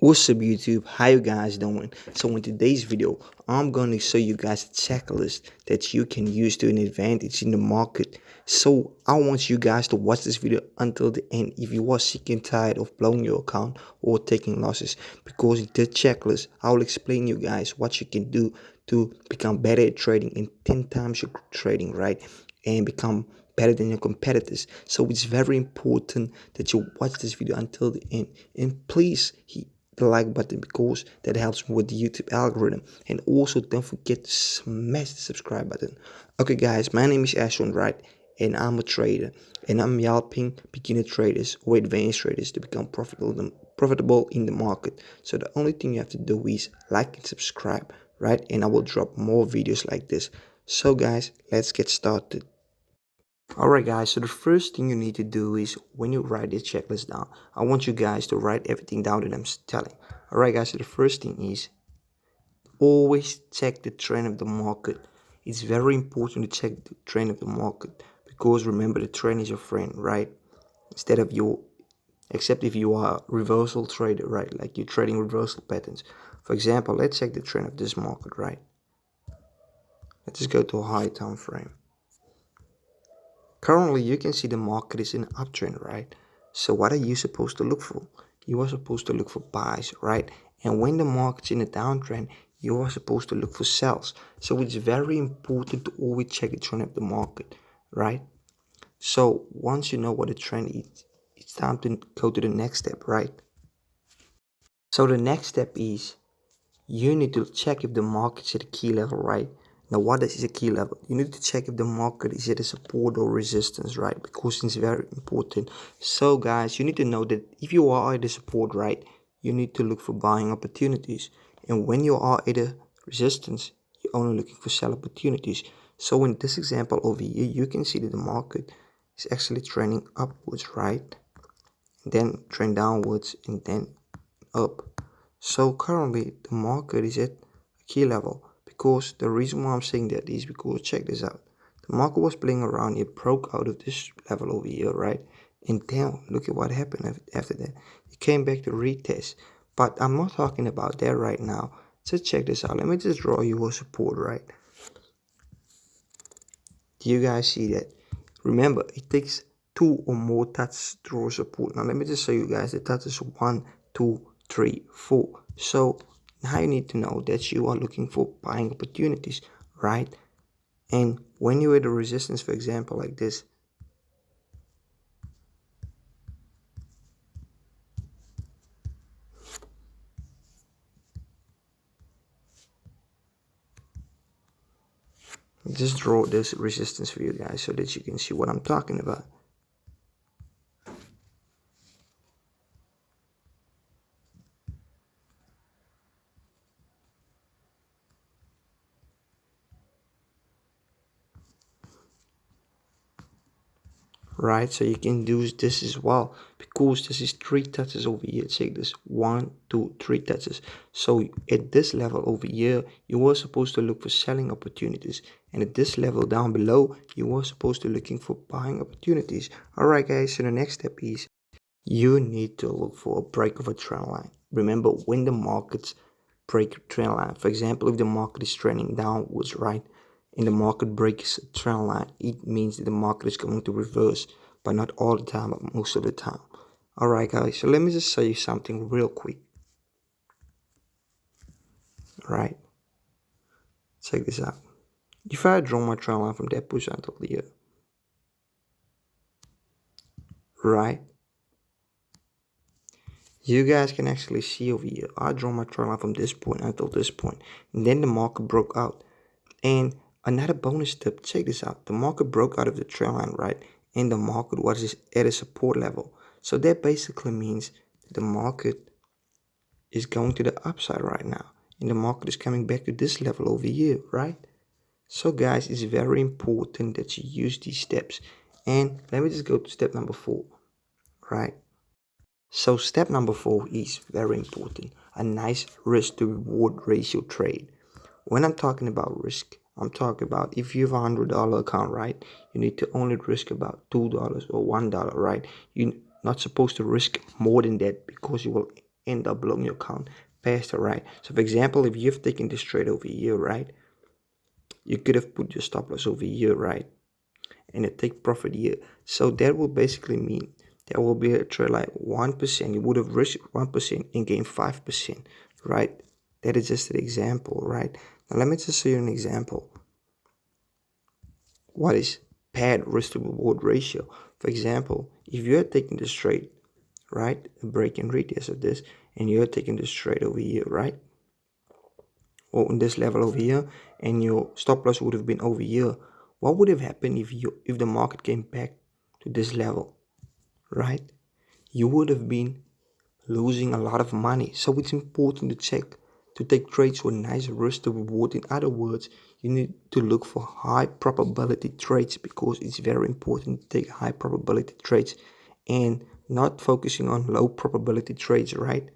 What's up YouTube, how you guys doing? So in today's video I'm going to show you guys a checklist that you can use to an advantage in the market. So I want you guys to watch this video until the end if you are sick and tired of blowing your account or taking losses, because in the checklist I will explain you guys what you can do to become better at trading in 10 times your trading, right? And become better than your competitors. So it's very important that you watch this video until the end, and please hit the like button because that helps me with the YouTube algorithm. And also don't forget to smash the subscribe button. Okay guys, my name is Ashwin, right? And I'm a trader, and I'm helping beginner traders or advanced traders to become profitable in the market. So the only thing you have to do is like and subscribe, right? And I will drop more videos like this. So guys, let's get started. Alright guys, so the first thing you need to do is when you write this checklist down, I want you guys to write everything down that I'm telling. Alright guys, so the first thing is always check the trend of the market. It's very important to check the trend of the market, because remember, the trend is your friend, right? Instead of you, except if you are a reversal trader, right? Like you're trading reversal patterns. For example, let's check the trend of this market, right? Let's just go to a high time frame. Currently, you can see the market is in an uptrend, right? So what are you supposed to look for? You are supposed to look for buys, right? And when the market's in a downtrend, you are supposed to look for sells. So it's very important to always check the trend of the market, right? So once you know what the trend is, it's time to go to the next step, right? So the next step is you need to check if the market's at a key level, right? Now, what is a key level? You need to check if the market is at a support or resistance, right? Because it's very important. So, guys, you need to know that if you are at a support, right, you need to look for buying opportunities. And when you are at a resistance, you're only looking for sell opportunities. So, in this example over here, you can see that the market is actually trending upwards, right? And then trend downwards and then up. So currently the market is at a key level, because the reason why I'm saying that is because check this out. The market was playing around, it broke out of this level over here, right? And then look at what happened after that. It came back to retest. But I'm not talking about that right now. Just check this out. Let me just draw you a support, right? Do you guys see that? Remember, it takes 2 or more touches to draw support. Now let me just show you guys the touches 1, 2, 3, 4. So now you need to know that you are looking for buying opportunities, right? And when you're at a resistance, for example, like this, just draw this resistance for you guys so that you can see what I'm talking about. Right, so you can do this as well, because this is 3 touches over here. Check this, 1, 2, 3 touches. So at this level over here, you were supposed to look for selling opportunities, and at this level down below, you were supposed to looking for buying opportunities. All right guys, so the next step is you need to look for a break of a trend line. Remember, when the markets break a trend line, for example, if the market is trending downwards, right, and the market breaks a trend line, it means that the market is going to reverse, but not all the time, but most of the time. Alright guys, so let me just show you something real quick. Alright, check this out. If I draw my trend line from that push until here, right, you guys can actually see over here, I draw my trend line from this point until this point, and then the market broke out. And another bonus tip, check this out. The market broke out of the trend line, right? And the market was at a support level. So that basically means the market is going to the upside right now. And the market is coming back to this level over here, right? So guys, it's very important that you use these steps. And let me just go to step number 4, right? So step number 4 is very important. A nice risk to reward ratio trade. When I'm talking about risk, I'm talking about if you have a $100 account, right, you need to only risk about $2 or $1, right? You're not supposed to risk more than that, because you will end up blowing your account faster, right? So for example, if you've taken this trade over here, right, you could have put your stop loss over here, right, and a take profit here. So that will basically mean there will be a trade like 1%. You would have risked 1% and gained 5%, right? That is just an example, right? Now let me just show you an example. What is paired risk to reward ratio? For example, if you're taking this trade, right, a break and retest of this, and you're taking this trade over here, right, or on this level over here, and your stop loss would have been over here, what would have happened if the market came back to this level, right? You would have been losing a lot of money. So it's important to take trades with nice risk to reward. In other words, you need to look for high probability trades, because it's very important to take high probability trades and not focusing on low probability trades, right?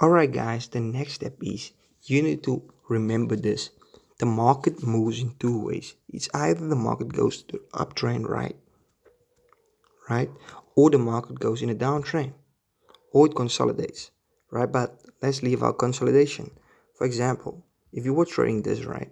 Alright guys, the next step is you need to remember this. The market moves in two ways. It's either the market goes to the uptrend, right? Or the market goes in a downtrend, or it consolidates, right? But let's leave out consolidation. For example, if you were trading this, right?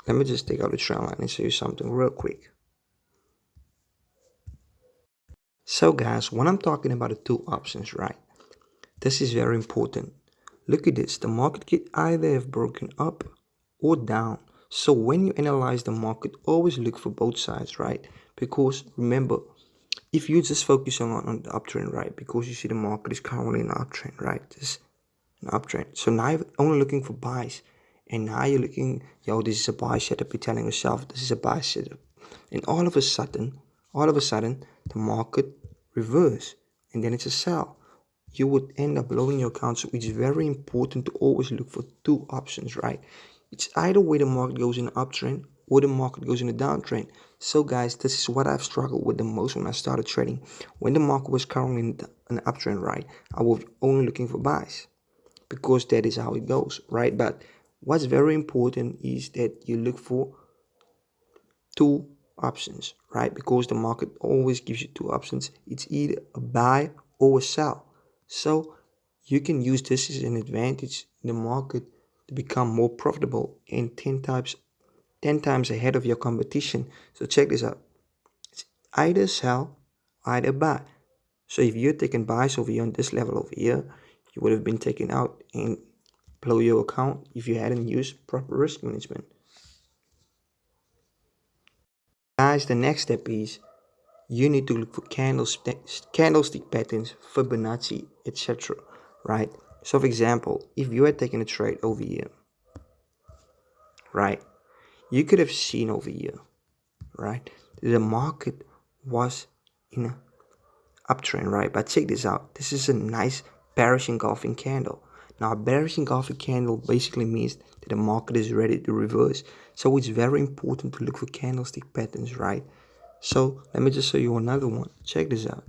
Let me just take out the trend line and show you something real quick. So guys, when I'm talking about the two options, right? This is very important. Look at this. The market could either have broken up or down. So when you analyze the market, always look for both sides, right? Because remember, if you just focus on the uptrend, right? Because you see the market is currently in an uptrend, right? Just an uptrend. So now you're only looking for buys. And now you're looking, yo, this is a buy setup. You're telling yourself this is a buy setup. And all of a sudden, the market reverse. And then it's a sell. You would end up blowing your account. So it's very important to always look for two options, right? It's either way the market goes in an uptrend or the market goes in a downtrend. So guys, this is what I've struggled with the most when I started trading. When the market was currently in an uptrend, right, I was only looking for buys, because that is how it goes, right? But what's very important is that you look for two options, right? Because the market always gives you two options. It's either a buy or a sell. So you can use this as an advantage in the market to become more profitable and 10 times ahead of your competition. So check this out. It's either sell, either buy. So if you're taking buys over here on this level over here, you would have been taken out and blow your account if you hadn't used proper risk management. Guys, the next step is you need to look for candlestick patterns, Fibonacci, etc. Right? So for example, if you had taken a trade over here, right, you could have seen over here, right, the market was in a uptrend, right? But check this out. This is a nice bearish engulfing candle. Now, a bearish engulfing candle basically means that the market is ready to reverse. So it's very important to look for candlestick patterns, right? So let me just show you another one. Check this out.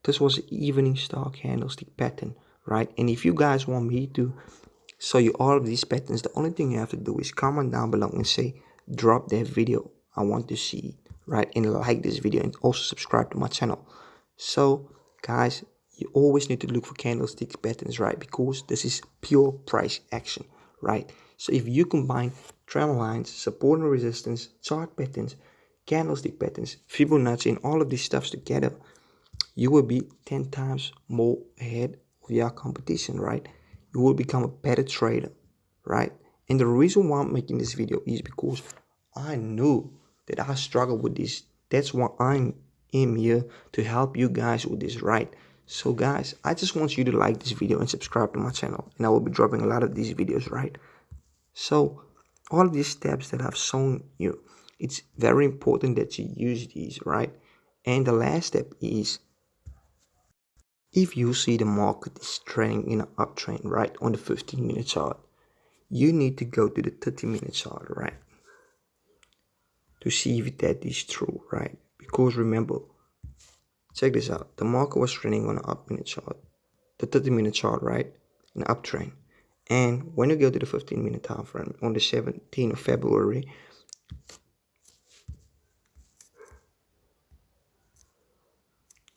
This was an evening star candlestick pattern, right? And if you guys want me to show you all of these patterns, the only thing you have to do is comment down below and say, drop that video. I want to see it, right? And like this video and also subscribe to my channel. So guys, you always need to look for candlestick patterns, right? Because this is pure price action, right? So if you combine trend lines, support and resistance, chart patterns, candlestick patterns, Fibonacci, and all of these stuffs together, you will be 10 times more ahead of your competition, right? You will become a better trader, right? And the reason why I'm making this video is because I knew that I struggled with this. That's why I'm here to help you guys with this, right? So guys, I just want you to like this video and subscribe to my channel, and I will be dropping a lot of these videos, right? So all of these steps that I've shown you, it's very important that you use these, right? And the last step is, if you see the market is trading in an uptrend, right, on the 15-minute chart, you need to go to the 30-minute chart, right, to see if that is true, right? Because remember, check this out. The market was trading on an up-minute chart, the 30-minute chart, right, an uptrend. And when you go to the 15-minute time frame on the 17th of February,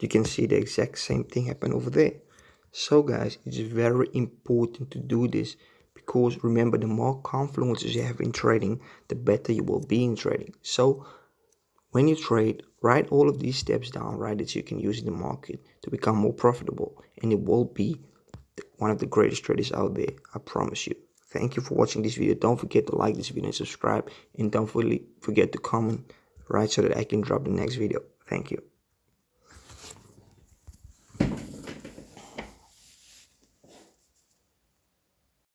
you can see the exact same thing happen over there. So guys, it's very important to do this, because remember, the more confluences you have in trading, the better you will be in trading. So when you trade, write all of these steps down, right, that you can use in the market to become more profitable, and it will be one of the greatest traders out there, I promise you. Thank you for watching this video. Don't forget to like this video and subscribe, and don't forget to comment, right, so that I can drop the next video. Thank you.